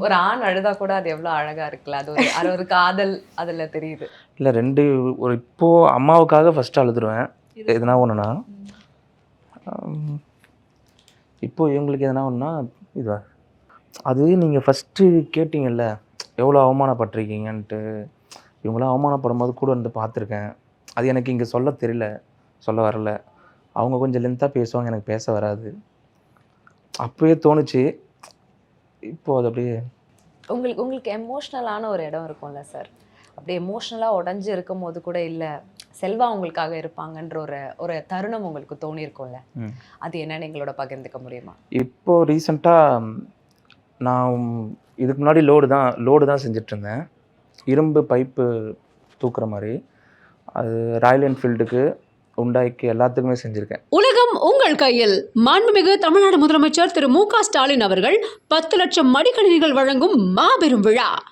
ஒரு ஆண் அழுதா கூட அது எவ்வளோ அழகா இருக்குல்ல, அது ஒரு காதல் அதில் தெரியுது. இல்லை இப்போது அம்மாவுக்காக ஃபஸ்ட்டு அழுதுருவேன் எதுனா ஒன்றுனா. இப்போது இவங்களுக்கு எதனா ஒன்றுனா இதுவா அது நீங்கள் ஃபஸ்ட்டு கேட்டிங்கல்ல எவ்வளோ அவமானப்பட்டிருக்கீங்கன்ட்டு. இவங்களாம் அவமானப்படும் போது கூட இருந்து பார்த்துருக்கேன். அது எனக்கு இங்கே சொல்ல வரல. அவங்க கொஞ்சம் லென்த்தாக பேசுவாங்க, எனக்கு பேச வராது. அப்போயே தோணுச்சு. இப்போது அது அப்படியே உங்களுக்கு எமோஷ்னலான ஒரு இடம் இருக்கும்ல சார், அப்படியே எமோஷ்னலாக உடஞ்சி இருக்கும் போது கூட இல்லை செல்வா உங்களுக்காக இருப்பாங்கன்ற ஒரு தருணம் உங்களுக்கு தோணியிருக்கும்ல, அது என்னன்னு எங்களோட பகிர்ந்துக்க முடியுமா? இப்போது ரீசெண்டாக நான் இதுக்கு முன்னாடி லோடு தான் செஞ்சிட்ருந்தேன். இரும்பு பைப்பு தூக்குற மாதிரி. அது ராயல் என்ஃபீல்டுக்கு, உண்டாய்க்கு எல்லாத்துக்குமே செஞ்சுருக்கேன். உலகம் உங்கள் கையில். மாண்புமிகு தமிழ்நாடு முதலமைச்சர் திரு மு க ஸ்டாலின் அவர்கள் 10 லட்சம் மடிக்கணினிகள் வழங்கும் மாபெரும் விழா.